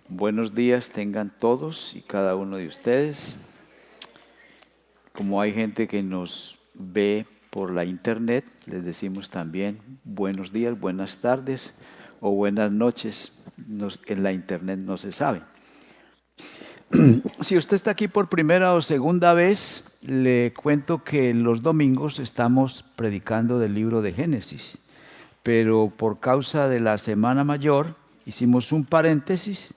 Buenos días tengan todos y cada uno de ustedes. Como hay gente que nos ve por la internet, les decimos también buenos días, buenas tardes o buenas noches. En la internet no se sabe. Si usted está aquí por primera o segunda vez, le cuento que los domingos estamos predicando del libro de Génesis, pero por causa de la Semana Mayor hicimos un paréntesis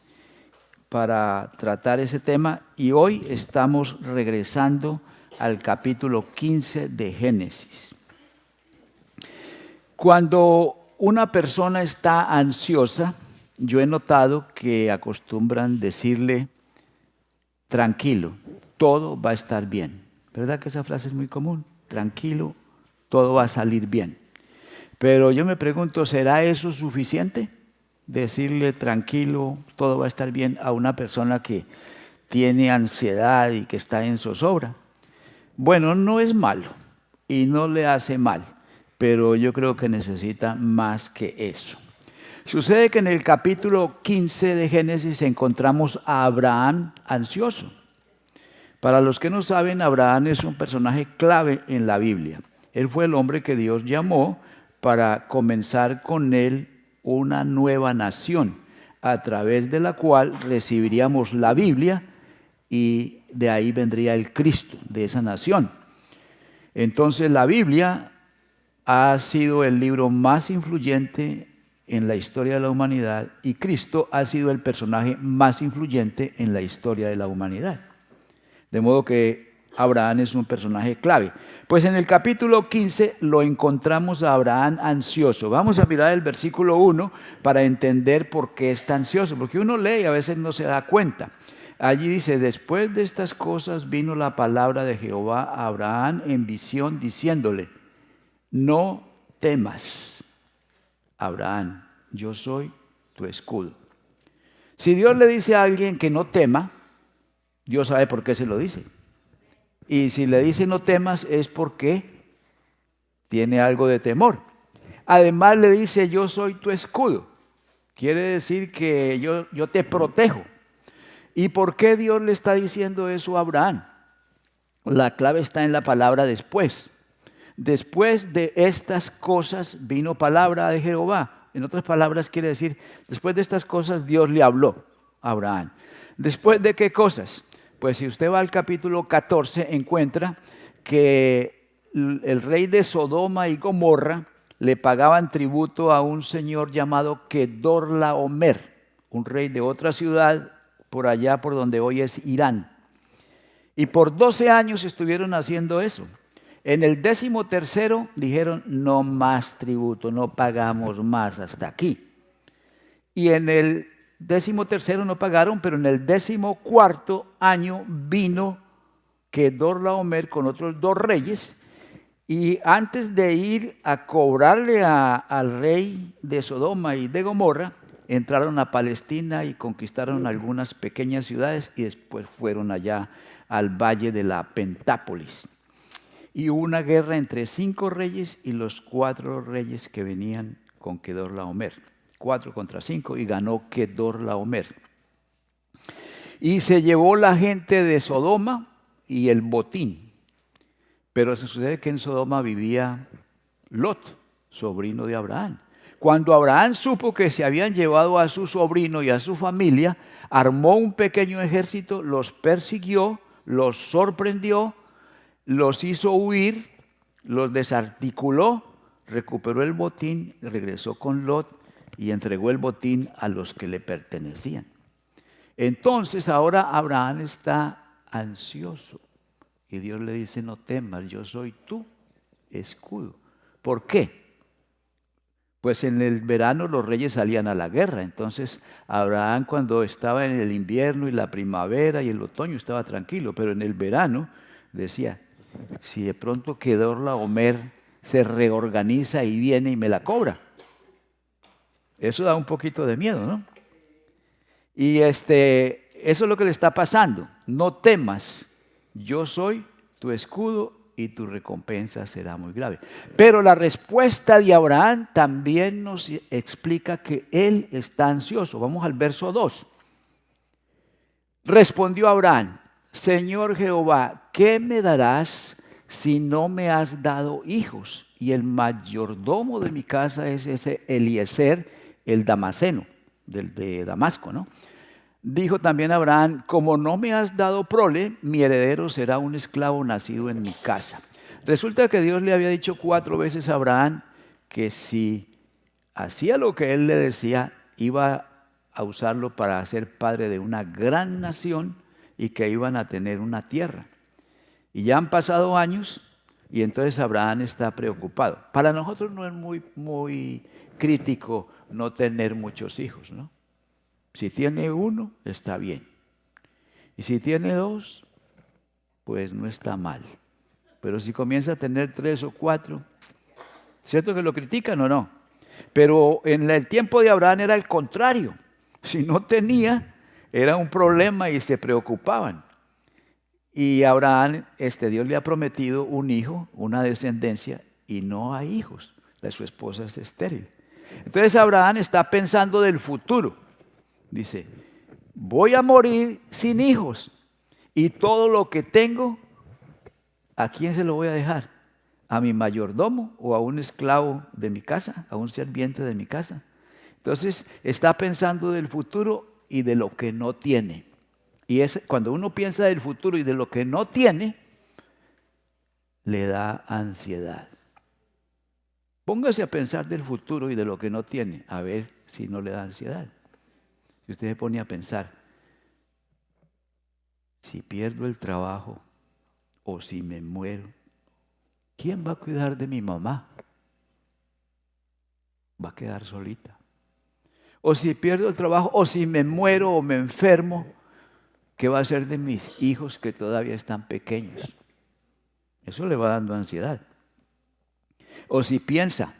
para tratar ese tema y hoy estamos regresando al capítulo 15 de Génesis. Cuando una persona está ansiosa, yo he notado que acostumbran decirle: tranquilo, todo va a estar bien. ¿Verdad que esa frase es muy común? Tranquilo, todo va a salir bien. Pero yo me pregunto, ¿será eso suficiente? Decirle tranquilo, todo va a estar bien a una persona que tiene ansiedad y que está en zozobra. Bueno, no es malo y no le hace mal, pero yo creo que necesita más que eso. Sucede que en el capítulo 15 de Génesis encontramos a Abraham ansioso. Para los que no saben, Abraham es un personaje clave en la Biblia. Él fue el hombre que Dios llamó para comenzar con él una nueva nación, a través de la cual recibiríamos la Biblia y de ahí vendría el Cristo de esa nación. Entonces la Biblia ha sido el libro más influyente en la historia de la humanidad y Cristo ha sido el personaje más influyente en la historia de la humanidad. De modo que Abraham es un personaje clave. Pues en el capítulo 15 lo encontramos a Abraham ansioso. Vamos a mirar el versículo 1 para entender por qué está ansioso, porque uno lee y a veces no se da cuenta. Allí dice: después de estas cosas vino la palabra de Jehová a Abraham en visión diciéndole: no temas, Abraham, yo soy tu escudo. Si Dios le dice a alguien que no tema, Dios sabe por qué se lo dice. Y si le dice no temas es porque tiene algo de temor. Además le dice: yo soy tu escudo. Quiere decir que yo te protejo. ¿Y por qué Dios le está diciendo eso a Abraham? La clave está en la palabra después. Después de estas cosas vino palabra de Jehová. En otras palabras quiere decir, después de estas cosas Dios le habló a Abraham. ¿Después de qué cosas? Pues si usted va al capítulo 14 encuentra que el rey de Sodoma y Gomorra le pagaban tributo a un señor llamado Kedorlaomer, un rey de otra ciudad por allá por donde hoy es Irán. Y por 12 años estuvieron haciendo eso. En el 13º dijeron: no más tributo, no pagamos más hasta aquí. Y en el 13º no pagaron, pero en el 14º año vino Kedorlaomer con otros 2 reyes. Y antes de ir a cobrarle al rey de Sodoma y de Gomorra, entraron a Palestina y conquistaron algunas pequeñas ciudades y después fueron allá al valle de la Pentápolis. Y hubo una guerra entre 5 reyes y los 4 reyes que venían con Kedorlaomer. 4 contra 5 y ganó Kedorlaomer. Y se llevó la gente de Sodoma y el botín. Pero se sucede que en Sodoma vivía Lot, sobrino de Abraham. Cuando Abraham supo que se habían llevado a su sobrino y a su familia, armó un pequeño ejército, los persiguió, los sorprendió, los hizo huir, los desarticuló, recuperó el botín, regresó con Lot y entregó el botín a los que le pertenecían. Entonces ahora Abraham está ansioso y Dios le dice: no temas, yo soy tu escudo. ¿Por qué? Pues en el verano los reyes salían a la guerra. Entonces Abraham, cuando estaba en el invierno y la primavera y el otoño, estaba tranquilo, pero en el verano decía: si de pronto Kedorlaomer se reorganiza y viene y me la cobra. Eso da un poquito de miedo, ¿no? Y eso es lo que le está pasando. No temas, yo soy tu escudo y tu recompensa será muy grave. Pero la respuesta de Abraham también nos explica que él está ansioso. Vamos al verso 2. Respondió Abraham: Señor Jehová, ¿qué me darás si no me has dado hijos? Y el mayordomo de mi casa es ese Eliezer, el damaseno, de Damasco, ¿no? Dijo también Abraham: como no me has dado prole, mi heredero será un esclavo nacido en mi casa. Resulta que Dios le había dicho 4 veces a Abraham que si hacía lo que él le decía, iba a usarlo para ser padre de una gran nación y que iban a tener una tierra. Y ya han pasado años y entonces Abraham está preocupado. Para nosotros no es muy crítico no tener muchos hijos, ¿no? Si tiene uno, está bien. Y si tiene 2, pues no está mal. Pero si comienza a tener 3 o 4, ¿cierto que lo critican o no? Pero en el tiempo de Abraham era el contrario. Si no tenía, era un problema y se preocupaban. Y Abraham, Dios le ha prometido un hijo, una descendencia, y no hay hijos. Su esposa es estéril. Entonces Abraham está pensando del futuro. Dice: voy a morir sin hijos y todo lo que tengo, ¿a quién se lo voy a dejar? ¿A mi mayordomo o a un esclavo de mi casa, a un sirviente de mi casa? Entonces está pensando del futuro y de lo que no tiene. Y cuando uno piensa del futuro y de lo que no tiene, le da ansiedad. Póngase a pensar del futuro y de lo que no tiene, a ver si no le da ansiedad. Si usted se pone a pensar, si pierdo el trabajo o si me muero, ¿quién va a cuidar de mi mamá? Va a quedar solita. O si pierdo el trabajo o si me muero o me enfermo, ¿qué va a hacer de mis hijos que todavía están pequeños? Eso le va dando ansiedad. O si piensa,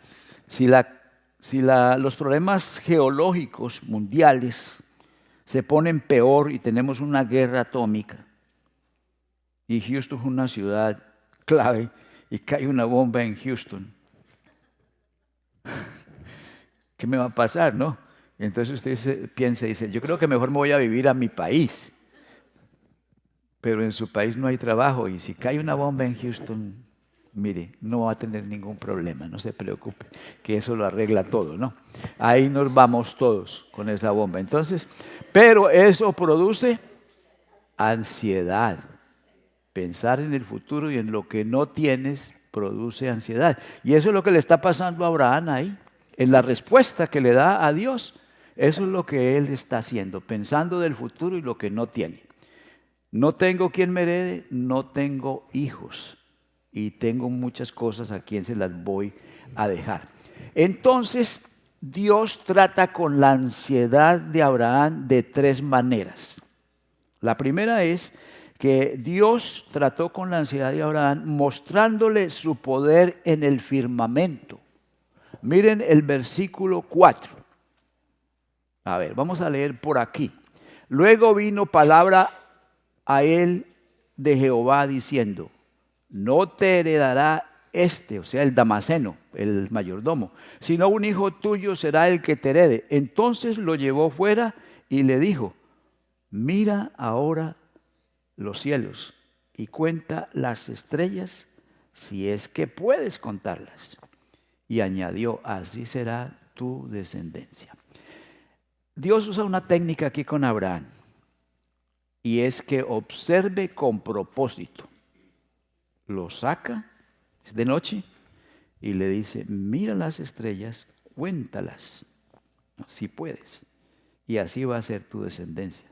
los problemas geológicos mundiales se ponen peor y tenemos una guerra atómica, y Houston es una ciudad clave y cae una bomba en Houston, ¿qué me va a pasar, no? Entonces usted piensa y dice: yo creo que mejor me voy a vivir a mi país. Pero en su país no hay trabajo y si cae una bomba en Houston, mire, no va a tener ningún problema, no se preocupe, que eso lo arregla todo, ¿no? Ahí nos vamos todos con esa bomba. Entonces, pero eso produce ansiedad. Pensar en el futuro y en lo que no tienes produce ansiedad. Y eso es lo que le está pasando a Abraham ahí, en la respuesta que le da a Dios. Eso es lo que él está haciendo, pensando del futuro y lo que no tiene. No tengo quien me herede, no tengo hijos y tengo muchas cosas a quien se las voy a dejar. Entonces, Dios trata con la ansiedad de Abraham de 3 maneras. La primera es que Dios trató con la ansiedad de Abraham mostrándole su poder en el firmamento. Miren el versículo 4. A ver, vamos a leer por aquí. Luego vino palabra a él de Jehová diciendo: no te heredará o sea, el damaseno, el mayordomo, sino un hijo tuyo será el que te herede. Entonces lo llevó fuera y le dijo: mira ahora los cielos y cuenta las estrellas, si es que puedes contarlas. Y añadió: así será tu descendencia. Dios usa una técnica aquí con Abraham, y es que observe con propósito. Lo saca, es de noche, y le dice: mira las estrellas, cuéntalas, si puedes, y así va a ser tu descendencia.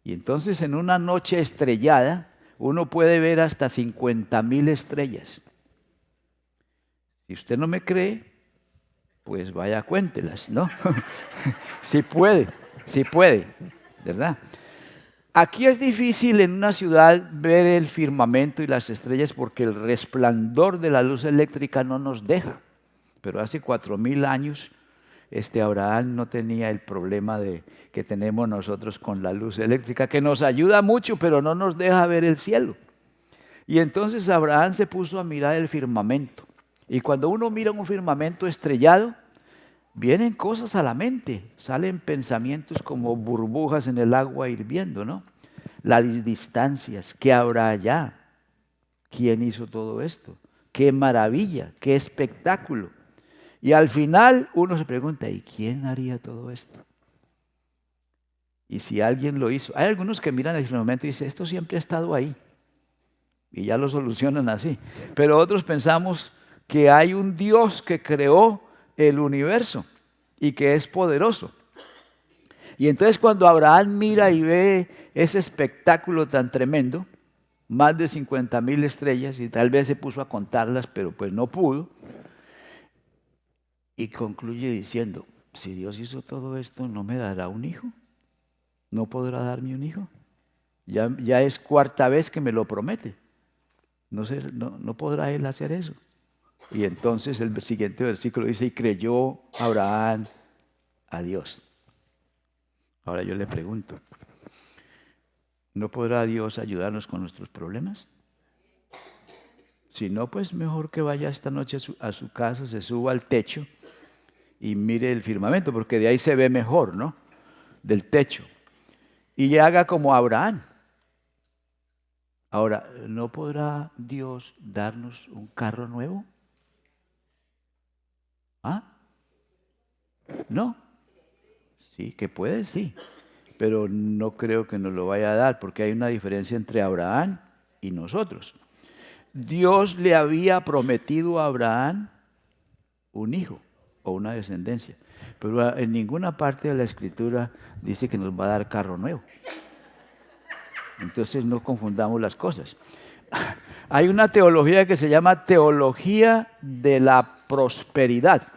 Y entonces en una noche estrellada, uno puede ver hasta 50,000 estrellas. Si usted no me cree, pues vaya, cuéntelas, ¿no? Sí puede, ¿verdad? Aquí es difícil en una ciudad ver el firmamento y las estrellas porque el resplandor de la luz eléctrica no nos deja. Pero hace 4,000 años Abraham no tenía el problema que tenemos nosotros con la luz eléctrica, que nos ayuda mucho, pero no nos deja ver el cielo. Y entonces Abraham se puso a mirar el firmamento. Y cuando uno mira un firmamento estrellado, vienen cosas a la mente, salen pensamientos como burbujas en el agua hirviendo, ¿no? las distancias, ¿qué habrá allá? ¿Quién hizo todo esto? ¡Qué maravilla! ¡Qué espectáculo! Y al final uno se pregunta, ¿y quién haría todo esto? Y si alguien lo hizo. Hay algunos que miran el firmamento y dicen, esto siempre ha estado ahí. Y ya lo solucionan así. Pero otros pensamos que hay un Dios que creó el universo y que es poderoso. Y entonces cuando Abraham mira y ve ese espectáculo tan tremendo, más de 50,000 estrellas, y tal vez se puso a contarlas, pero pues no pudo, y concluye diciendo, si Dios hizo todo esto, ¿no me dará un hijo? ¿No podrá darme un hijo? Ya es cuarta vez que me lo promete. No podrá él hacer eso. Y entonces el siguiente versículo dice, y creyó Abraham a Dios. Ahora yo le pregunto, ¿no podrá Dios ayudarnos con nuestros problemas? Si no, pues mejor que vaya esta noche a su casa, se suba al techo y mire el firmamento, porque de ahí se ve mejor, ¿no? Del techo. Y haga como Abraham. Ahora, ¿no podrá Dios darnos un carro nuevo? ¿Ah? No. Sí, que puede, sí. Pero no creo que nos lo vaya a dar, porque hay una diferencia entre Abraham y nosotros. Dios le había prometido a Abraham un hijo o una descendencia, pero en ninguna parte de la Escritura dice que nos va a dar carro nuevo. Entonces no confundamos las cosas. Hay una teología que se llama teología de la prosperidad.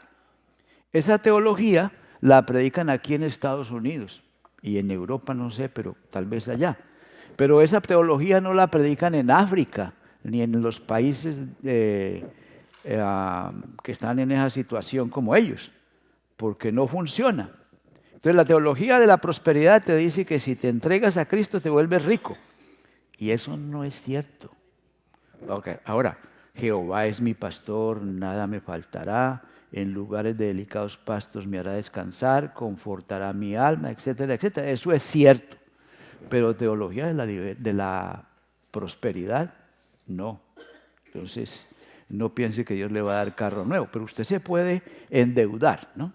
Esa teología la predican aquí en Estados Unidos y en Europa, no sé, pero tal vez allá. Pero esa teología no la predican en África ni en los países que están en esa situación como ellos, porque no funciona. Entonces la teología de la prosperidad te dice que si te entregas a Cristo te vuelves rico. Y eso no es cierto. Okay. Ahora, Jehová es mi pastor, nada me faltará. En lugares de delicados pastos me hará descansar, confortará mi alma, etcétera, etcétera. Eso es cierto. Pero teología de la prosperidad, no. Entonces, no piense que Dios le va a dar carro nuevo, pero usted se puede endeudar, ¿no?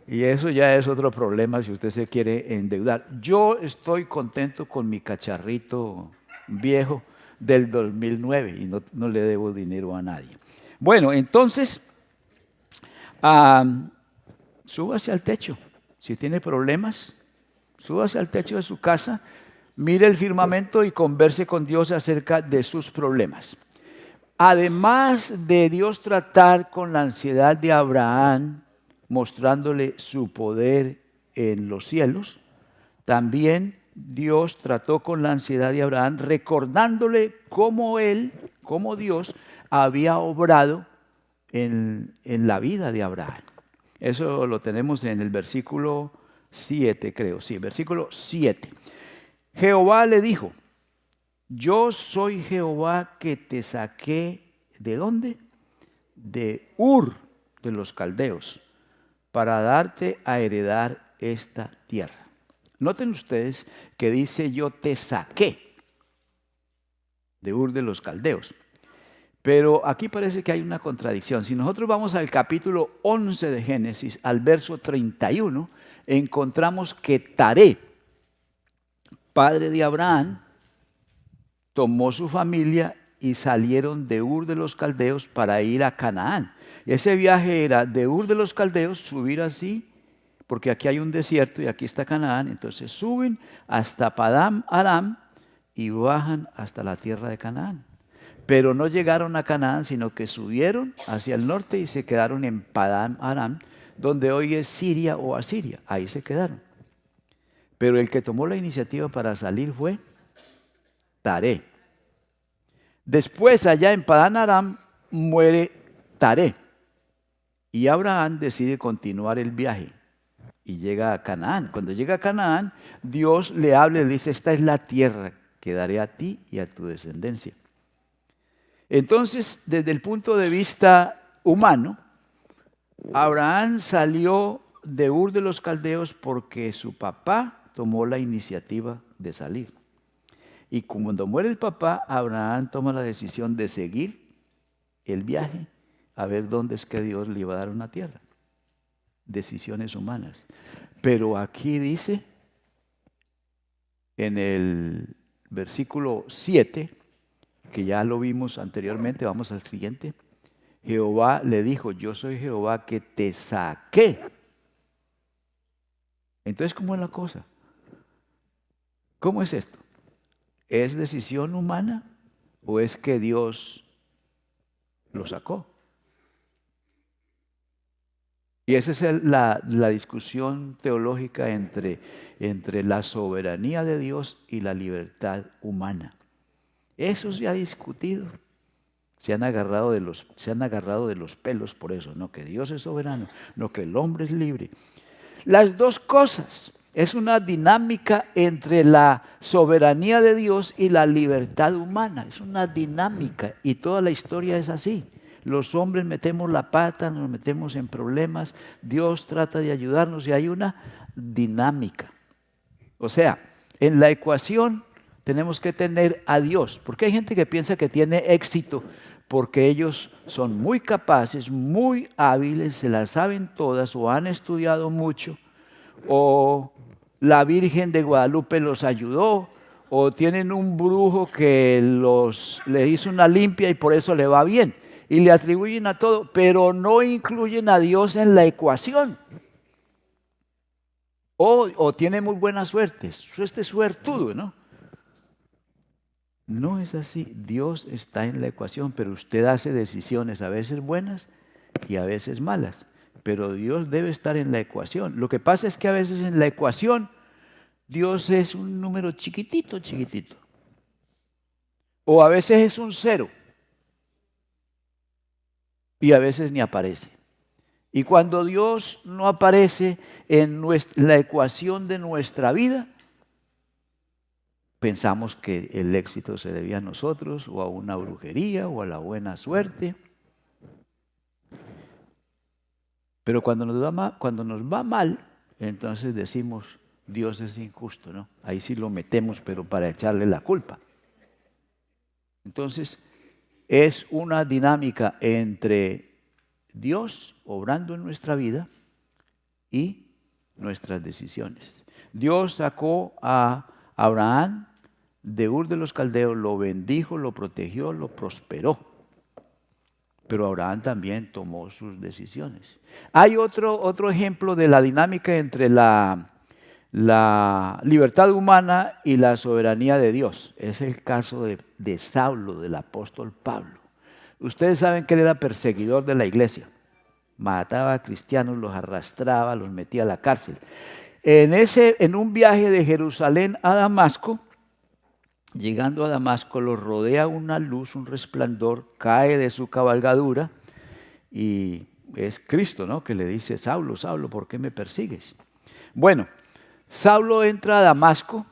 Y eso ya es otro problema si usted se quiere endeudar. Yo estoy contento con mi cacharrito viejo del 2009 y no le debo dinero a nadie. Bueno, entonces, súbase al techo. Si tiene problemas, súbase al techo de su casa, mire el firmamento y converse con Dios acerca de sus problemas. Además de Dios tratar con la ansiedad de Abraham, mostrándole su poder en los cielos, también Dios trató con la ansiedad de Abraham, recordándole cómo Dios había obrado en la vida de Abraham. Eso lo tenemos en el versículo 7, creo. Sí, versículo 7. Jehová le dijo, yo soy Jehová que te saqué, ¿de dónde? De Ur de los Caldeos, para darte a heredar esta tierra. Noten ustedes que dice yo te saqué de Ur de los Caldeos. Pero aquí parece que hay una contradicción. Si nosotros vamos al capítulo 11 de Génesis, al verso 31, encontramos que Taré, padre de Abraham, tomó su familia y salieron de Ur de los Caldeos para ir a Canaán. Y ese viaje era de Ur de los Caldeos, subir así, porque aquí hay un desierto y aquí está Canaán. Entonces suben hasta Padán Aram y bajan hasta la tierra de Canaán. Pero no llegaron a Canaán, sino que subieron hacia el norte y se quedaron en Padán Aram, donde hoy es Siria o Asiria. Ahí se quedaron. Pero el que tomó la iniciativa para salir fue Taré. Después, allá en Padán Aram, muere Taré. Y Abraham decide continuar el viaje y llega a Canaán. Cuando llega a Canaán, Dios le habla y le dice, esta es la tierra que daré a ti y a tu descendencia. Entonces, desde el punto de vista humano, Abraham salió de Ur de los Caldeos porque su papá tomó la iniciativa de salir. Y cuando muere el papá, Abraham toma la decisión de seguir el viaje a ver dónde es que Dios le iba a dar una tierra. Decisiones humanas. Pero aquí dice, en el versículo 7, que ya lo vimos anteriormente, vamos al siguiente. Jehová le dijo, yo soy Jehová que te saqué. Entonces, ¿cómo es la cosa? ¿Cómo es esto? ¿Es decisión humana o es que Dios lo sacó? Y esa es la discusión teológica entre la soberanía de Dios y la libertad humana. Eso se ha discutido. Se han agarrado de los pelos por eso. No que Dios es soberano, no que el hombre es libre. Las dos cosas. Es una dinámica entre la soberanía de Dios y la libertad humana. Es una dinámica y toda la historia es así. Los hombres metemos la pata, nos metemos en problemas. Dios trata de ayudarnos y hay una dinámica. O sea, en la ecuación tenemos que tener a Dios. Porque hay gente que piensa que tiene éxito porque ellos son muy capaces, muy hábiles, se las saben todas o han estudiado mucho, o la Virgen de Guadalupe los ayudó, o tienen un brujo que le hizo una limpia y por eso le va bien. Y le atribuyen a todo, pero no incluyen a Dios en la ecuación. O tiene muy buena suerte, suertudo, ¿no? No es así. Dios está en la ecuación, pero usted hace decisiones a veces buenas y a veces malas. Pero Dios debe estar en la ecuación. Lo que pasa es que a veces en la ecuación Dios es un número chiquitito, chiquitito. O a veces es un cero. Y a veces ni aparece. Y cuando Dios no aparece en la ecuación de nuestra vida, pensamos que el éxito se debía a nosotros, o a una brujería, o a la buena suerte. Pero cuando nos va mal, entonces decimos, Dios es injusto, ¿no? Ahí sí lo metemos, pero para echarle la culpa. Entonces, es una dinámica entre Dios obrando en nuestra vida y nuestras decisiones. Dios sacó a Abraham de Ur de los Caldeos, lo bendijo, lo protegió, lo prosperó. Pero Abraham también tomó sus decisiones. Hay otro ejemplo de la dinámica entre la libertad humana y la soberanía de Dios. Es el caso de Saulo, del apóstol Pablo. Ustedes saben que él era perseguidor de la iglesia. Mataba a cristianos, los arrastraba, los metía a la cárcel. En un viaje de Jerusalén a Damasco, llegando a Damasco, lo rodea una luz, un resplandor, cae de su cabalgadura y es Cristo, ¿no? Que le dice, Saulo, Saulo, ¿por qué me persigues? Bueno, Saulo entra a Damasco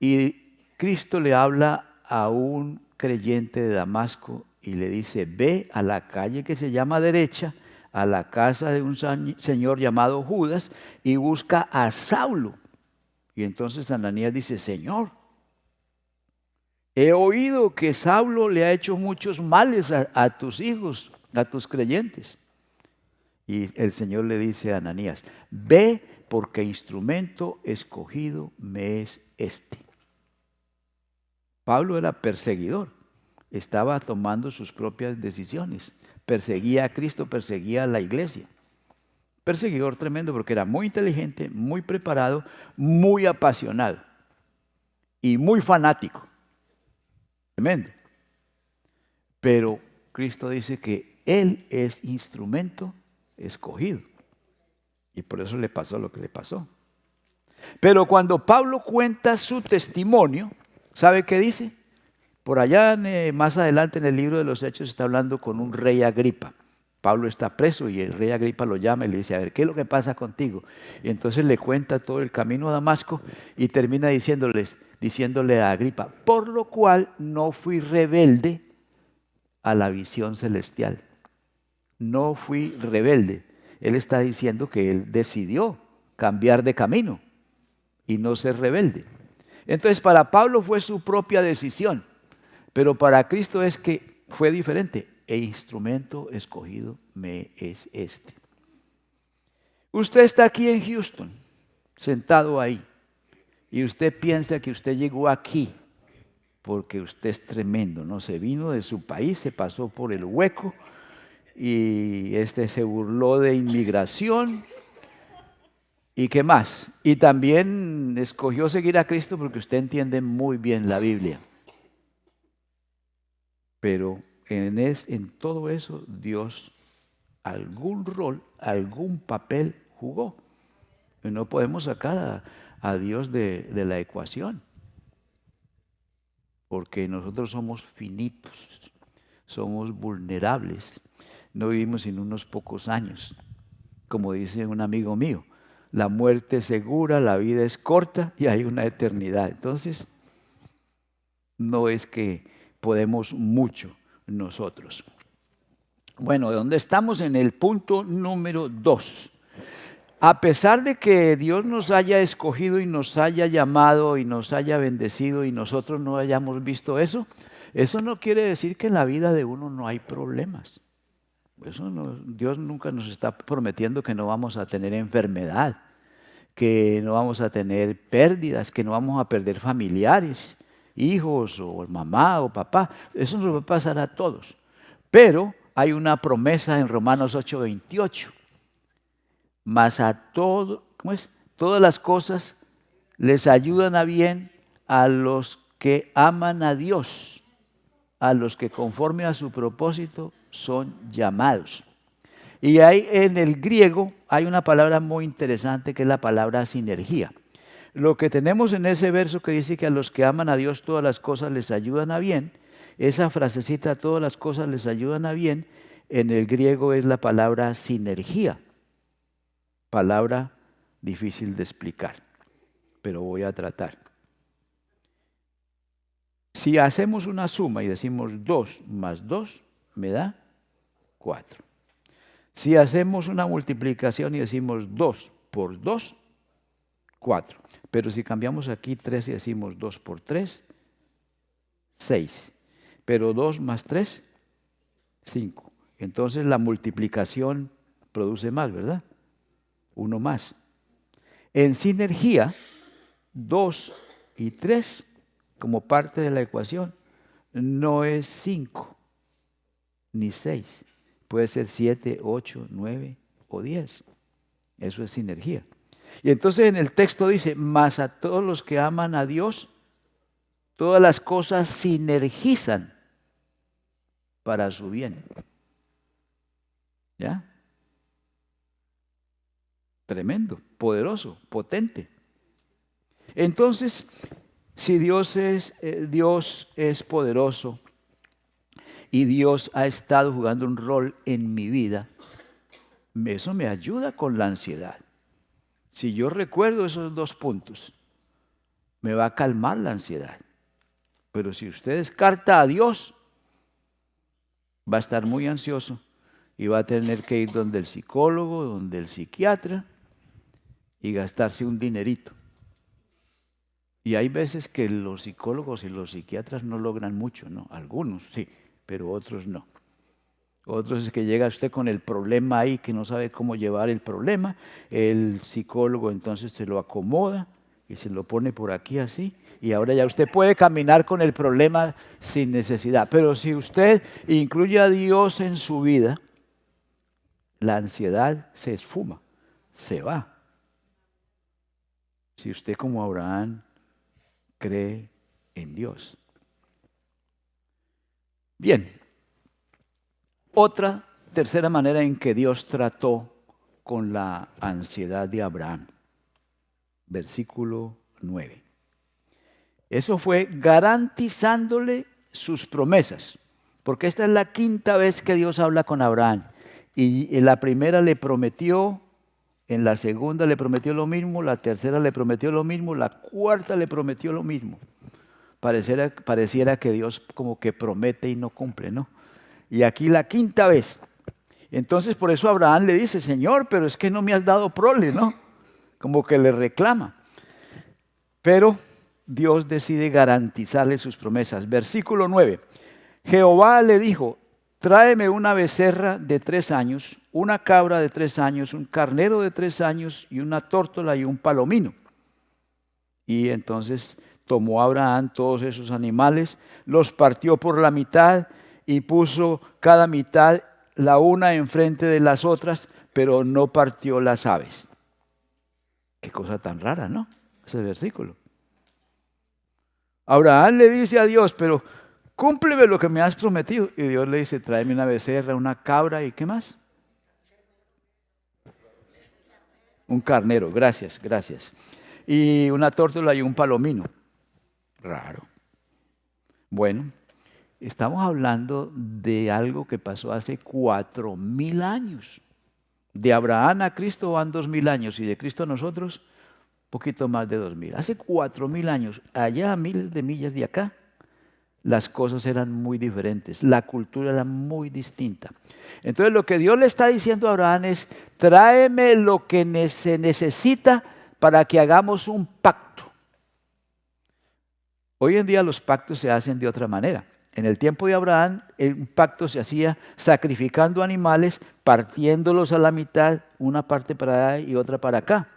y Cristo le habla a un creyente de Damasco y le dice, ve a la calle que se llama derecha, a la casa de un señor llamado Judas y busca a Saulo. Y entonces Ananías dice, Señor, he oído que Saulo le ha hecho muchos males a tus hijos, a tus creyentes. Y el Señor le dice a Ananías, ve porque instrumento escogido me es este. Pablo era perseguidor, estaba tomando sus propias decisiones. Perseguía a Cristo, perseguía a la iglesia. Perseguidor tremendo porque era muy inteligente, muy preparado, muy apasionado y muy fanático. Tremendo. Pero Cristo dice que Él es instrumento escogido. Y por eso le pasó lo que le pasó. Pero cuando Pablo cuenta su testimonio, ¿sabe qué dice? Por allá más adelante en el libro de los Hechos está hablando con un rey Agripa. Pablo está preso y el rey Agripa lo llama y le dice, a ver, ¿qué es lo que pasa contigo? Y entonces le cuenta todo el camino a Damasco y termina diciéndole a Agripa, por lo cual no fui rebelde a la visión celestial. No fui rebelde. Él está diciendo que él decidió cambiar de camino. y no ser rebelde. Entonces para Pablo fue su propia decisión, pero para Cristo es que fue diferente. E instrumento escogido me es este. Usted está aquí en Houston, sentado ahí, y usted piensa que usted llegó aquí porque usted es tremendo, ¿no? Se vino de su país, se pasó por el hueco y se burló de inmigración. ¿Y qué más? Y también escogió seguir a Cristo porque usted entiende muy bien la Biblia. Pero en todo eso Dios algún rol, algún papel jugó. Y no podemos sacar a Dios de la ecuación. Porque nosotros somos finitos, somos vulnerables. No vivimos sin unos pocos años. Como dice un amigo mío, la muerte es segura, la vida es corta y hay una eternidad. Entonces, no es que podemos mucho nosotros. Bueno, ¿dónde estamos? En el punto número 2. A pesar de que Dios nos haya escogido y nos haya llamado y nos haya bendecido y nosotros no hayamos visto eso, eso no quiere decir que en la vida de uno no hay problemas. Dios nunca nos está prometiendo que no vamos a tener enfermedad, que no vamos a tener pérdidas, que no vamos a perder familiares, hijos o mamá o papá. Eso nos va a pasar a todos. Pero hay una promesa en Romanos 8:28. Mas a todas las cosas les ayudan a bien a los que aman a Dios, a los que conforme a su propósito son llamados. Y ahí en el griego hay una palabra muy interesante que es la palabra sinergia. Lo que tenemos en ese verso que dice que a los que aman a Dios todas las cosas les ayudan a bien, esa frasecita todas las cosas les ayudan a bien, en el griego es la palabra sinergia. Palabra difícil de explicar, pero voy a tratar. Si hacemos una suma y decimos 2 más 2, me da 4. Si hacemos una multiplicación y decimos 2 por 2, 4. Pero si cambiamos aquí 3 y decimos 2 por 3, 6. Pero 2 más 3, 5. Entonces la multiplicación produce más, ¿verdad? 1 más. En sinergia, 2 y 3 como parte de la ecuación no es 5 ni 6. Puede ser 7, 8, 9 o 10. Eso es sinergia. Y entonces en el texto dice, mas a todos los que aman a Dios, todas las cosas sinergizan para su bien. ¿Ya? Tremendo, poderoso, potente. Entonces, si Dios es poderoso y Dios ha estado jugando un rol en mi vida, eso me ayuda con la ansiedad. Si yo recuerdo esos 2 puntos, me va a calmar la ansiedad. Pero si usted descarta a Dios, va a estar muy ansioso y va a tener que ir donde el psicólogo, donde el psiquiatra y gastarse un dinerito. Y hay veces que los psicólogos y los psiquiatras no logran mucho, ¿no? Algunos sí, pero otros no. Otros es que llega usted con el problema ahí que no sabe cómo llevar el problema, el psicólogo entonces se lo acomoda y se lo pone por aquí así y ahora ya usted puede caminar con el problema sin necesidad. Pero si usted incluye a Dios en su vida, la ansiedad se esfuma, se va. Si usted como Abraham cree en Dios. Bien, otra tercera manera en que Dios trató con la ansiedad de Abraham. Versículo 9. Eso fue garantizándole sus promesas, porque esta es la 5ª vez que Dios habla con Abraham. Y en la primera le prometió, en la segunda le prometió lo mismo, la tercera le prometió lo mismo, la 4ª le prometió lo mismo. Pareciera que Dios como que promete y no cumple, ¿no? Y aquí la 5ª vez. Entonces por eso Abraham le dice, Señor, pero es que no me has dado prole, ¿no? Como que le reclama. Pero Dios decide garantizarle sus promesas. Versículo 9. Jehová le dijo, tráeme una becerra de 3 años, una cabra de 3 años, un carnero de 3 años y una tórtola y un palomino. Y entonces tomó Abraham todos esos animales, los partió por la mitad y puso cada mitad la una enfrente de las otras, pero no partió las aves. Qué cosa tan rara, ¿no? Ese versículo. Abraham le dice a Dios, pero cúmpleme lo que me has prometido. Y Dios le dice, tráeme una becerra, una cabra y ¿qué más? Un carnero, gracias. Y una tórtola y un palomino. Raro. Bueno, estamos hablando de algo que pasó hace 4.000 años. De Abraham a Cristo van 2.000 años y de Cristo a nosotros poquito más de 2.000. Hace 4.000 años, allá a miles de millas de acá, las cosas eran muy diferentes, la cultura era muy distinta. Entonces lo que Dios le está diciendo a Abraham es, tráeme lo que se necesita para que hagamos un pacto. Hoy en día los pactos se hacen de otra manera. En el tiempo de Abraham, un pacto se hacía sacrificando animales, partiéndolos a la mitad, una parte para allá y otra para acá.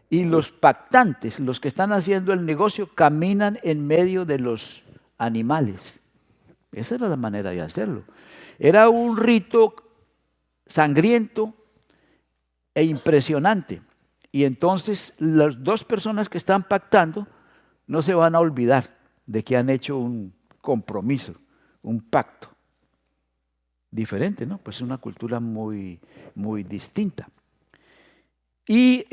Y los pactantes, los que están haciendo el negocio, caminan en medio de los animales. Esa era la manera de hacerlo. Era un rito sangriento e impresionante. Y entonces las dos personas que están pactando no se van a olvidar de que han hecho un compromiso, un pacto. Diferente, ¿no? Pues es una cultura muy, muy distinta. Y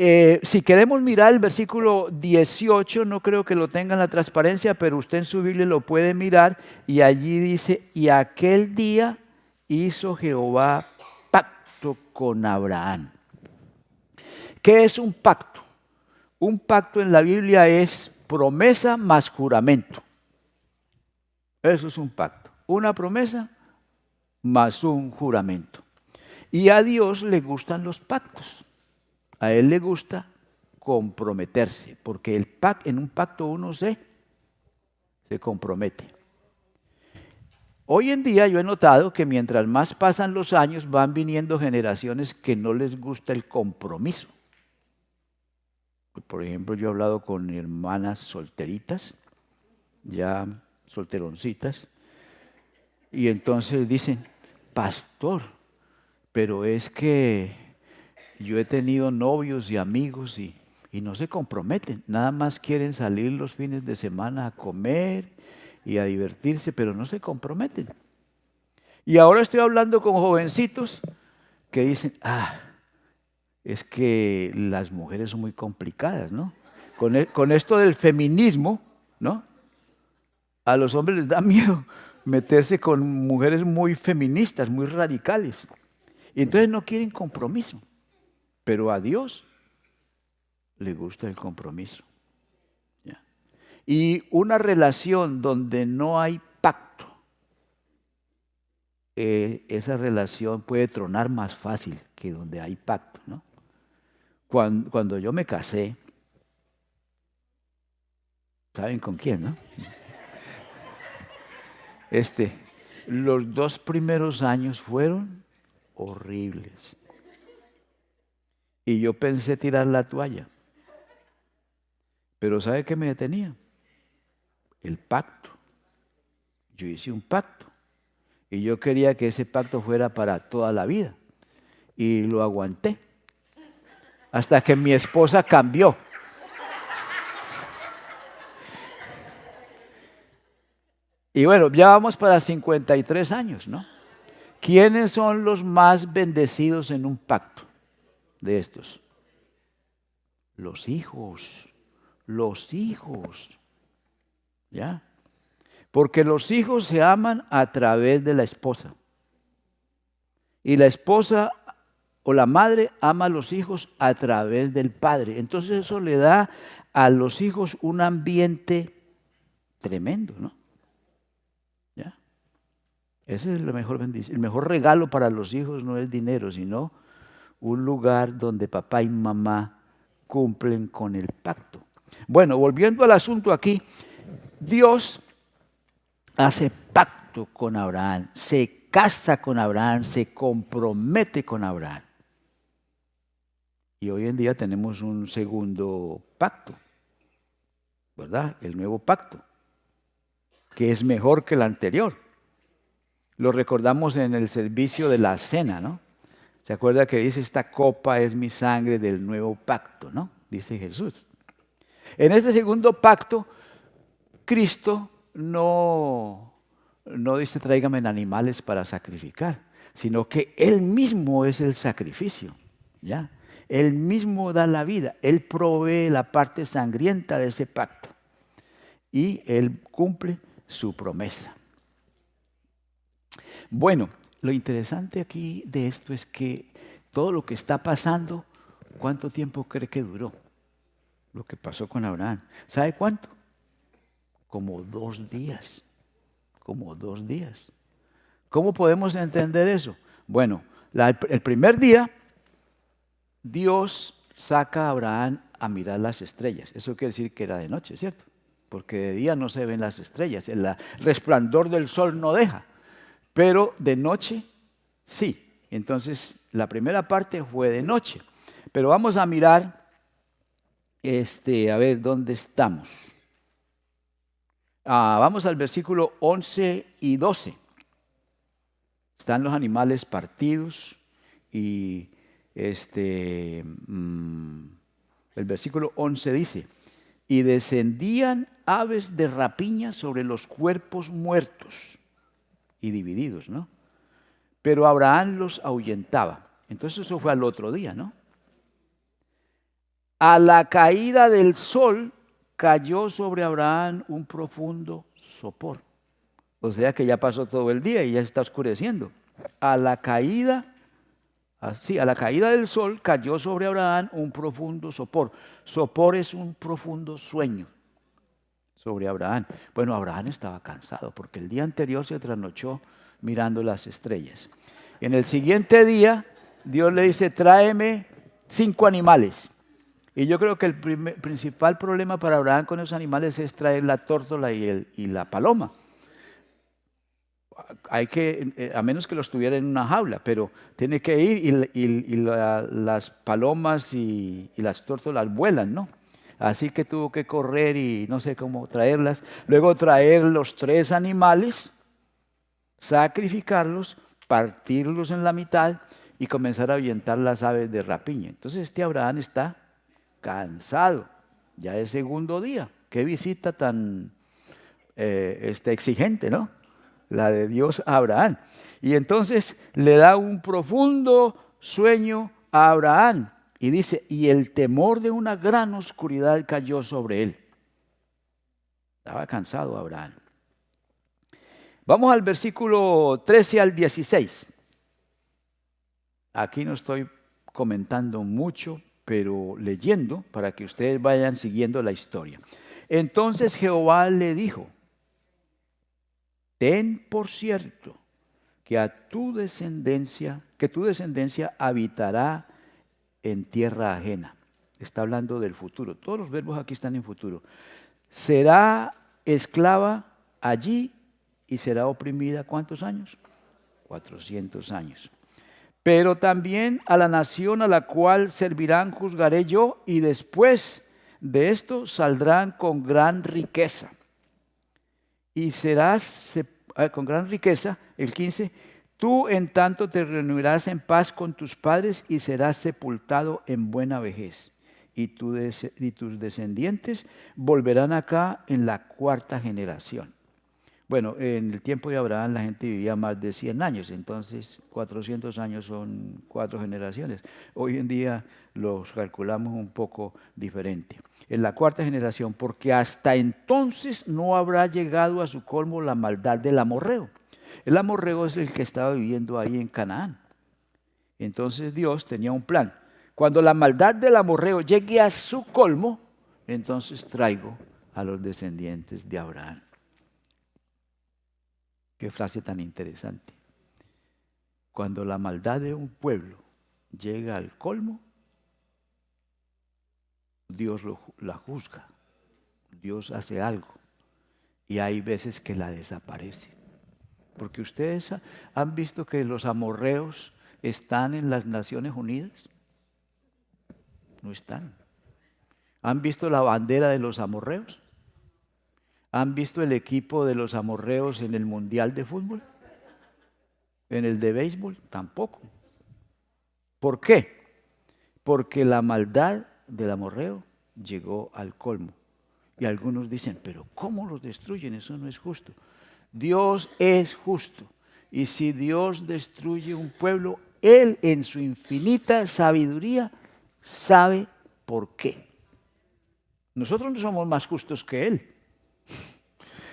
si queremos mirar el versículo 18, no creo que lo tenga en la transparencia, pero usted en su Biblia lo puede mirar y allí dice, y aquel día hizo Jehová pacto con Abraham. ¿Qué es un pacto? Un pacto en la Biblia es promesa más juramento. Eso es un pacto. Una promesa más un juramento. Y a Dios le gustan los pactos. A Él le gusta comprometerse, porque en un pacto uno se compromete. Hoy en día yo he notado que mientras más pasan los años van viniendo generaciones que no les gusta el compromiso. Por ejemplo, yo he hablado con hermanas solteritas, ya solteroncitas, y entonces dicen, pastor, pero es que yo he tenido novios y amigos y no se comprometen, nada más quieren salir los fines de semana a comer y a divertirse, pero no se comprometen. Y ahora estoy hablando con jovencitos que dicen, es que las mujeres son muy complicadas, ¿no? Con esto del feminismo, ¿no? A los hombres les da miedo meterse con mujeres muy feministas, muy radicales. Y entonces no quieren compromiso. Pero a Dios le gusta el compromiso. ¿Ya? Y una relación donde no hay pacto, esa relación puede tronar más fácil que donde hay pacto, ¿no? Cuando yo me casé, ¿saben con quién, no? Los 2 primeros años fueron horribles. Y yo pensé tirar la toalla. Pero ¿sabe qué me detenía? El pacto. Yo hice un pacto. Y yo quería que ese pacto fuera para toda la vida. Y lo aguanté. Hasta que mi esposa cambió. Y bueno, ya vamos para 53 años, ¿no? ¿Quiénes son los más bendecidos en un pacto de estos? Los hijos. ¿Ya? Porque los hijos se aman a través de la esposa. Y la esposa o la madre ama a los hijos a través del padre. Entonces eso le da a los hijos un ambiente tremendo, ¿no? ¿Ya? Ese es la mejor bendición. El mejor regalo para los hijos no es dinero, sino un lugar donde papá y mamá cumplen con el pacto. Bueno, volviendo al asunto aquí, Dios hace pacto con Abraham, se casa con Abraham, se compromete con Abraham. Y hoy en día tenemos un segundo pacto, ¿verdad? El nuevo pacto, que es mejor que el anterior. Lo recordamos en el servicio de la cena, ¿no? ¿Se acuerda que dice, esta copa es mi sangre del nuevo pacto, ¿no? Dice Jesús. En este segundo pacto, Cristo no dice tráigame animales para sacrificar, sino que Él mismo es el sacrificio, ¿ya? Él mismo da la vida, Él provee la parte sangrienta de ese pacto y Él cumple su promesa. Bueno, lo interesante aquí de esto es que todo lo que está pasando, ¿cuánto tiempo cree que duró? Lo que pasó con Abraham. ¿Sabe cuánto? Como 2 días. Como 2 días. ¿Cómo podemos entender eso? Bueno, el primer día, Dios saca a Abraham a mirar las estrellas. Eso quiere decir que era de noche, ¿cierto? Porque de día no se ven las estrellas. El resplandor del sol no deja. Pero de noche, sí. Entonces, la primera parte fue de noche. Pero vamos a mirar, a ver, ¿dónde estamos? Vamos al versículo 11 y 12. Están los animales partidos y el versículo 11 dice, y descendían aves de rapiña sobre los cuerpos muertos y divididos, ¿no? Pero Abraham los ahuyentaba. Entonces eso fue al otro día, ¿no? A la caída del sol cayó sobre Abraham un profundo sopor. O sea que ya pasó todo el día y ya está oscureciendo. A la caída del sol cayó sobre Abraham un profundo sopor. Sopor es un profundo sueño sobre Abraham. Bueno, Abraham estaba cansado porque el día anterior se trasnochó mirando las estrellas. En el siguiente día, Dios le dice, tráeme 5 animales. Y yo creo que el principal problema para Abraham con esos animales es traer la tórtola y la paloma. Hay que, a menos que los tuviera en una jaula, pero tiene que ir y las palomas y las tórtolas vuelan, ¿no? Así que tuvo que correr y no sé cómo traerlas. Luego traer los 3 animales, sacrificarlos, partirlos en la mitad y comenzar a ahuyentar las aves de rapiña. Entonces Abraham está cansado, ya es segundo día. Qué visita tan exigente, ¿no? La de Dios a Abraham. Y entonces le da un profundo sueño a Abraham y dice, y el temor de una gran oscuridad cayó sobre él. Estaba cansado Abraham. Vamos al versículo 13 al 16. Aquí no estoy comentando mucho, pero leyendo para que ustedes vayan siguiendo la historia. Entonces Jehová le dijo, ten por cierto que tu descendencia habitará en tierra ajena. Está hablando del futuro. Todos los verbos aquí están en futuro. Será esclava allí y será oprimida, ¿cuántos años? 400 años. Pero también a la nación a la cual servirán juzgaré yo, y después de esto saldrán con gran riqueza. Y serás con gran riqueza, el 15, tú en tanto te reunirás en paz con tus padres y serás sepultado en buena vejez. Y tus descendientes volverán acá en la 4ª generación. Bueno, en el tiempo de Abraham la gente vivía más de 100 años, entonces 400 años son 4 generaciones. Hoy en día los calculamos un poco diferente. En la 4ª generación, porque hasta entonces no habrá llegado a su colmo la maldad del amorreo. El amorreo es el que estaba viviendo ahí en Canaán. Entonces Dios tenía un plan. Cuando la maldad del amorreo llegue a su colmo, entonces traigo a los descendientes de Abraham. Qué frase tan interesante. Cuando la maldad de un pueblo llega al colmo, Dios la juzga. Dios hace algo y hay veces que la desaparece. Porque ustedes han visto que los amorreos están en las Naciones Unidas. No están. ¿Han visto la bandera de los amorreos? ¿Han visto el equipo de los amorreos en el Mundial de Fútbol? ¿En el de béisbol? Tampoco. ¿Por qué? Porque la maldad del amorreo llegó al colmo. Y algunos dicen, pero ¿cómo los destruyen? Eso no es justo. Dios es justo. Y si Dios destruye un pueblo, Él en su infinita sabiduría sabe por qué. Nosotros no somos más justos que Él.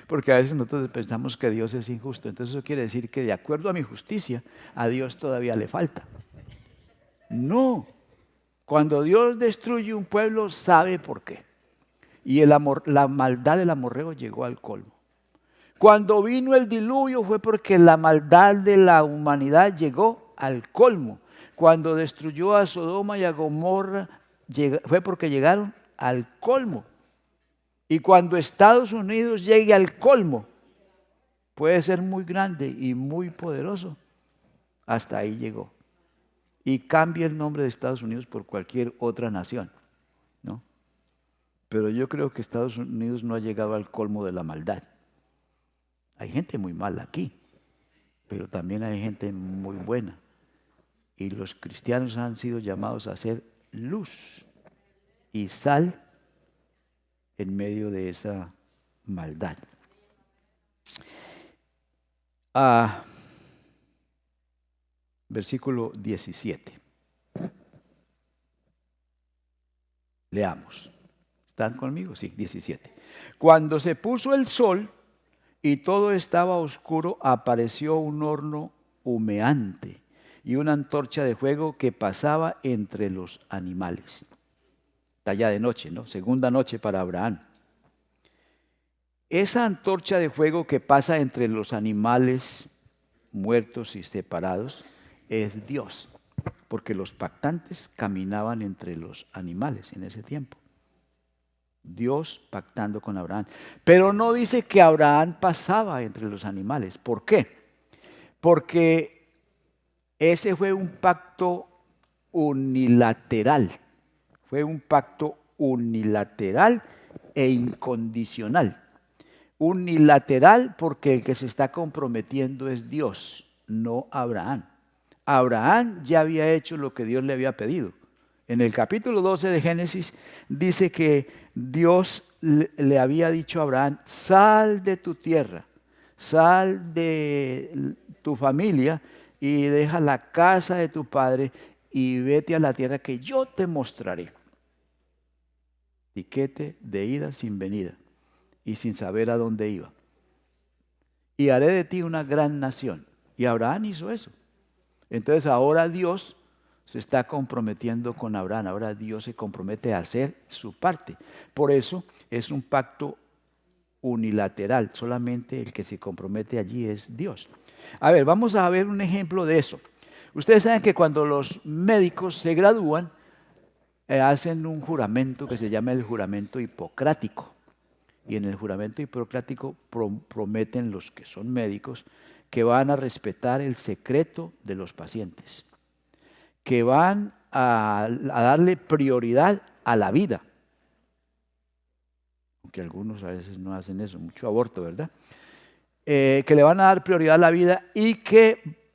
Porque a veces nosotros pensamos que Dios es injusto. Entonces eso quiere decir que de acuerdo a mi justicia, a Dios todavía le falta. No. Cuando Dios destruye un pueblo, sabe por qué. Y la maldad del amorreo llegó al colmo. Cuando vino el diluvio fue porque la maldad de la humanidad llegó al colmo. Cuando destruyó a Sodoma y a Gomorra fue porque llegaron al colmo. Y cuando Estados Unidos llegue al colmo, puede ser muy grande y muy poderoso. Hasta ahí llegó. Y cambia el nombre de Estados Unidos por cualquier otra nación, ¿no? Pero yo creo que Estados Unidos no ha llegado al colmo de la maldad. Hay gente muy mala aquí, pero también hay gente muy buena. Y los cristianos han sido llamados a ser luz y sal en medio de esa maldad. Versículo 17. Leamos. ¿Están conmigo? Sí, 17. Cuando se puso el sol y todo estaba oscuro, apareció un horno humeante y una antorcha de fuego que pasaba entre los animales. Está ya de noche, ¿no? Segunda noche para Abraham. Esa antorcha de fuego que pasa entre los animales muertos y separados es Dios, porque los pactantes caminaban entre los animales en ese tiempo. Dios pactando con Abraham. Pero no dice que Abraham pasaba entre los animales. ¿Por qué? Porque ese fue un pacto unilateral. Fue un pacto unilateral e incondicional. Unilateral porque el que se está comprometiendo es Dios, no Abraham. Abraham ya había hecho lo que Dios le había pedido. En el capítulo 12 de Génesis dice que Dios le había dicho a Abraham, sal de tu tierra, sal de tu familia y deja la casa de tu padre y vete a la tierra que yo te mostraré. Tiquete de ida sin venida y sin saber a dónde iba. Y haré de ti una gran nación. Y Abraham hizo eso. Entonces ahora Dios se está comprometiendo con Abraham. Ahora Dios se compromete a hacer su parte. Por eso es un pacto unilateral. Solamente el que se compromete allí es Dios. A ver, vamos a ver un ejemplo de eso. Ustedes saben que cuando los médicos se gradúan, hacen un juramento que se llama el juramento hipocrático. Y en el juramento hipocrático prometen los que son médicos que van a respetar el secreto de los pacientes, que van a darle prioridad a la vida, aunque algunos a veces no hacen eso, mucho aborto, ¿verdad? Que le van a dar prioridad a la vida y que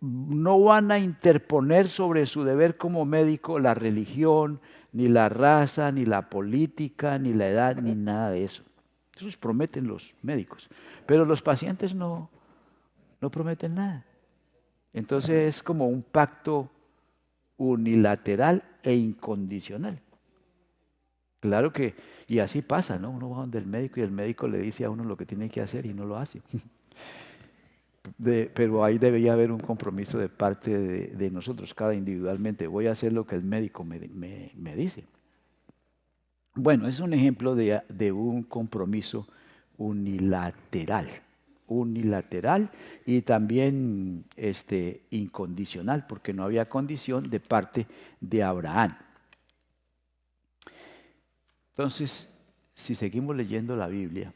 no van a interponer sobre su deber como médico la religión, ni la raza, ni la política, ni la edad, ni nada de eso. Eso prometen los médicos. Pero los pacientes no prometen nada. Entonces es como un pacto unilateral e incondicional. Claro que, y así pasa, ¿no? Uno va donde el médico y el médico le dice a uno lo que tiene que hacer y no lo hace. Pero ahí debería haber un compromiso de parte de nosotros, cada individualmente. Voy a hacer lo que el médico me dice. Bueno, es un ejemplo de un compromiso unilateral y también incondicional, porque no había condición de parte de Abraham. Entonces, si seguimos leyendo la Biblia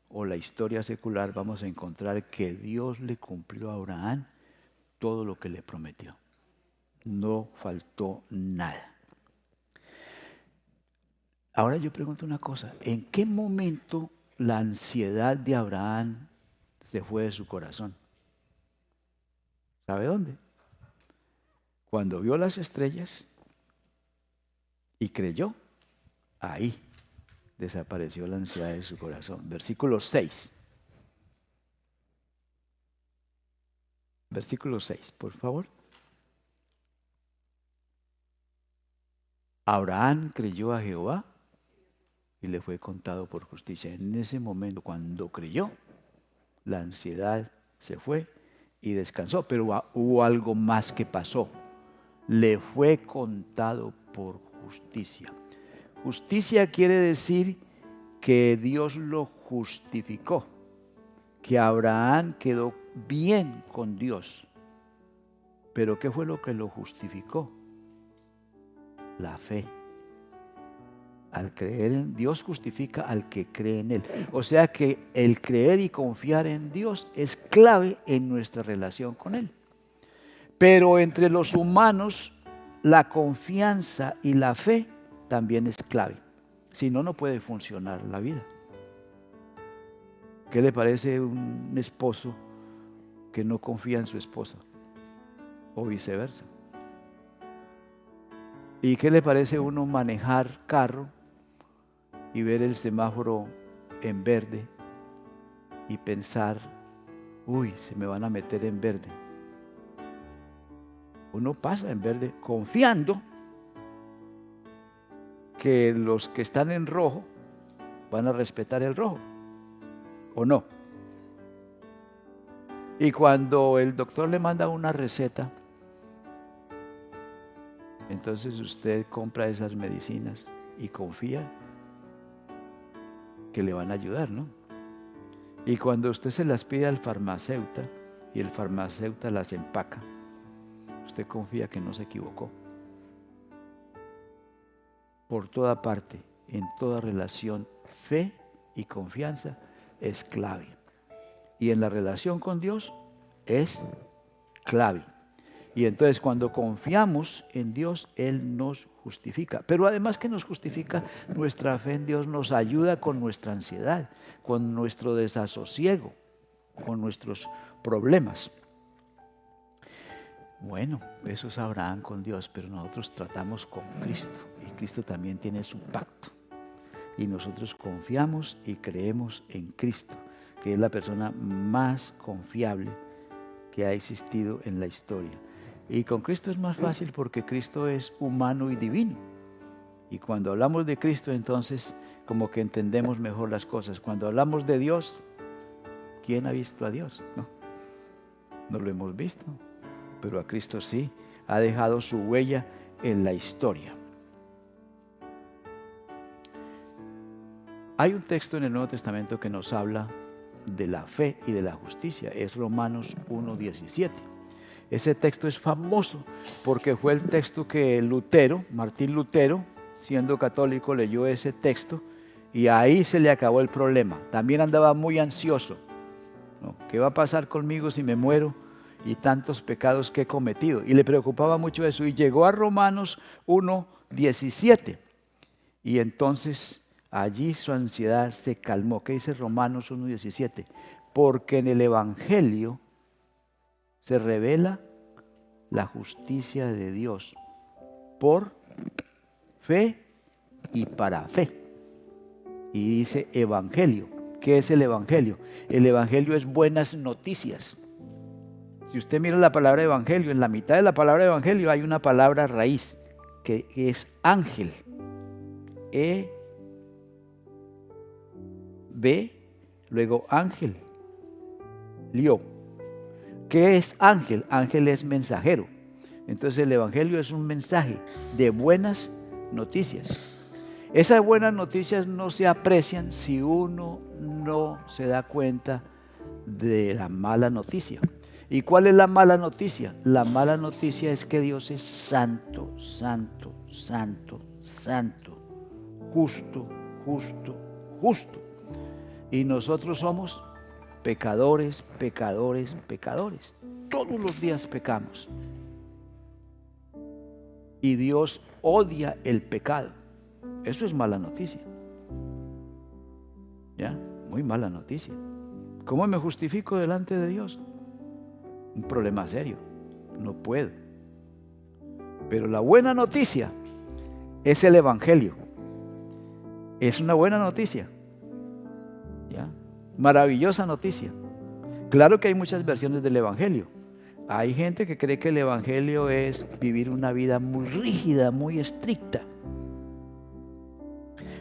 o la historia secular, vamos a encontrar que Dios le cumplió a Abraham todo lo que le prometió. No faltó nada. Ahora yo pregunto una cosa, ¿en qué momento la ansiedad de Abraham se fue de su corazón? ¿Sabe dónde? Cuando vio las estrellas y creyó, ahí desapareció la ansiedad de su corazón. Versículo 6. Versículo 6, por favor. Abraham creyó a Jehová y le fue contado por justicia. En ese momento, cuando creyó, la ansiedad se fue y descansó. Pero hubo algo más que pasó. Le fue contado por justicia. Justicia quiere decir que Dios lo justificó, que Abraham quedó bien con Dios. Pero ¿qué fue lo que lo justificó? La fe. Al creer en Dios justifica al que cree en Él. O sea que el creer y confiar en Dios es clave en nuestra relación con Él. Pero entre los humanos, la confianza y la fe también es clave. Si no, no puede funcionar la vida. ¿Qué le parece un esposo que no confía en su esposa? O viceversa. ¿Y qué le parece uno manejar carro y ver el semáforo en verde y pensar, uy, se me van a meter en verde? Uno pasa en verde confiando que los que están en rojo van a respetar el rojo, ¿o no? Y cuando el doctor le manda una receta, entonces usted compra esas medicinas y confía que le van a ayudar, ¿no? Y cuando usted se las pide al farmacéutico y el farmacéutico las empaca, usted confía que no se equivocó. Por toda parte, en toda relación, fe y confianza es clave. Y en la relación con Dios es clave. Y entonces cuando confiamos en Dios, Él nos justifica. Pero además que nos justifica, nuestra fe en Dios nos ayuda con nuestra ansiedad, con nuestro desasosiego, con nuestros problemas. Bueno, eso es Abraham con Dios, pero nosotros tratamos con Cristo. Y Cristo también tiene su pacto. Y nosotros confiamos y creemos en Cristo, que es la persona más confiable que ha existido en la historia. Y con Cristo es más fácil porque Cristo es humano y divino. Y cuando hablamos de Cristo, entonces como que entendemos mejor las cosas. Cuando hablamos de Dios, ¿quién ha visto a Dios? No lo hemos visto, pero a Cristo sí, ha dejado su huella en la historia. Hay un texto en el Nuevo Testamento que nos habla de la fe y de la justicia. Es Romanos 1:17. Ese texto es famoso porque fue el texto que Martín Lutero, siendo católico, leyó ese texto y ahí se le acabó el problema. También andaba muy ansioso, ¿no? ¿Qué va a pasar conmigo si me muero y tantos pecados que he cometido? Y le preocupaba mucho eso y llegó a Romanos 1:17 y entonces allí su ansiedad se calmó. ¿Qué dice Romanos 1:17? Porque en el Evangelio se revela la justicia de Dios por fe y para fe. Y dice Evangelio. ¿Qué es el Evangelio? El Evangelio es buenas noticias. Si usted mira la palabra Evangelio, en la mitad de la palabra Evangelio hay una palabra raíz que es ángel. Luego ángel. ¿Qué es ángel? Ángel es mensajero. Entonces el Evangelio es un mensaje de buenas noticias. Esas buenas noticias no se aprecian si uno no se da cuenta de la mala noticia. ¿Y cuál es la mala noticia? La mala noticia es que Dios es santo, santo, santo, santo, justo, justo, justo. Y nosotros somos pecadores, pecadores, pecadores. Todos los días pecamos. Y Dios odia el pecado. Eso es mala noticia. ¿Ya? Muy mala noticia. ¿Cómo me justifico delante de Dios? Un problema serio. No puedo. Pero la buena noticia es el Evangelio. Es una buena noticia. ¿Ya? Maravillosa noticia. Claro que hay muchas versiones del Evangelio. Hay gente que cree que el Evangelio es vivir una vida muy rígida, muy estricta.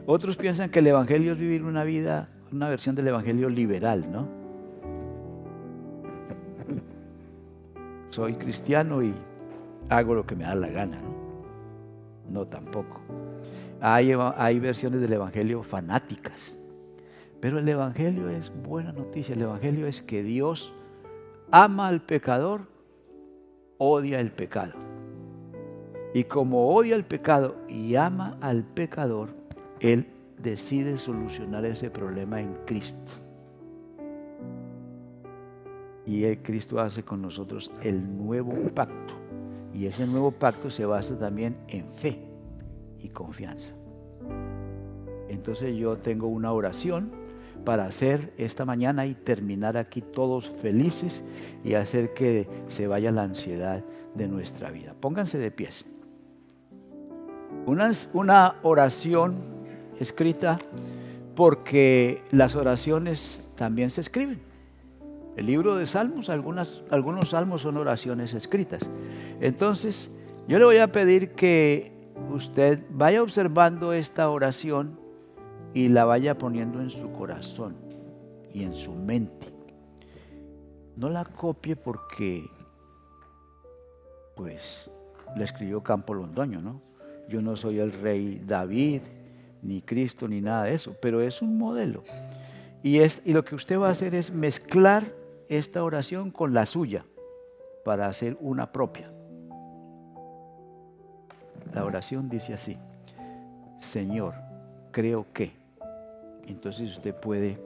Otros piensan que el Evangelio es vivir una vida, una versión del Evangelio liberal, ¿no? Soy cristiano y hago lo que me da la gana, ¿no? No, tampoco. Hay versiones del Evangelio fanáticas. Pero el Evangelio es buena noticia. El Evangelio es que Dios ama al pecador, odia el pecado. Y como odia el pecado y ama al pecador, Él decide solucionar ese problema en Cristo. Y Cristo hace con nosotros el nuevo pacto. Y ese nuevo pacto se basa también en fe y confianza. Entonces yo tengo una oración para hacer esta mañana y terminar aquí todos felices y hacer que se vaya la ansiedad de nuestra vida. Pónganse de pies. Una oración escrita, porque las oraciones también se escriben. El libro de Salmos, algunos salmos son oraciones escritas. Entonces, yo le voy a pedir que usted vaya observando esta oración y la vaya poniendo en su corazón y en su mente. No la copie porque, pues, la escribió Campo Londoño, ¿no? Yo no soy el rey David, ni Cristo, ni nada de eso, pero es un modelo. Y lo que usted va a hacer es mezclar esta oración con la suya para hacer una propia. La oración dice así: Señor, creo que. Entonces usted puede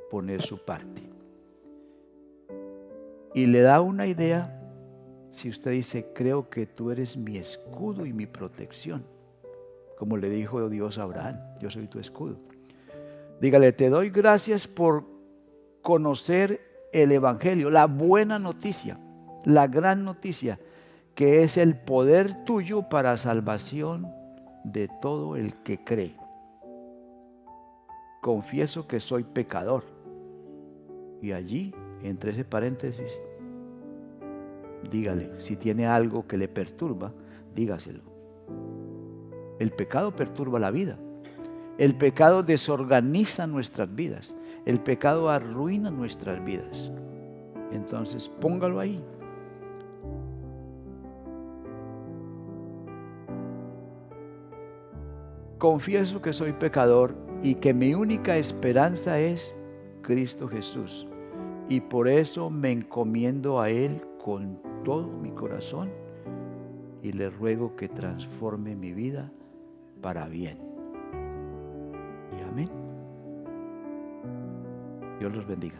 poner su parte. Y le da una idea si usted dice: creo que tú eres mi escudo y mi protección. Como le dijo Dios a Abraham: yo soy tu escudo. Dígale: te doy gracias por conocer el Evangelio, la buena noticia, la gran noticia, que es el poder tuyo para salvación de todo el que cree. Confieso que soy pecador. Y allí, entre ese paréntesis, dígale, si tiene algo que le perturba, dígaselo. El pecado perturba la vida. El pecado desorganiza nuestras vidas. El pecado arruina nuestras vidas. Entonces, póngalo ahí. Confieso que soy pecador y que mi única esperanza es Cristo Jesús. Y por eso me encomiendo a Él con todo mi corazón y le ruego que transforme mi vida para bien. Y amén. Dios los bendiga.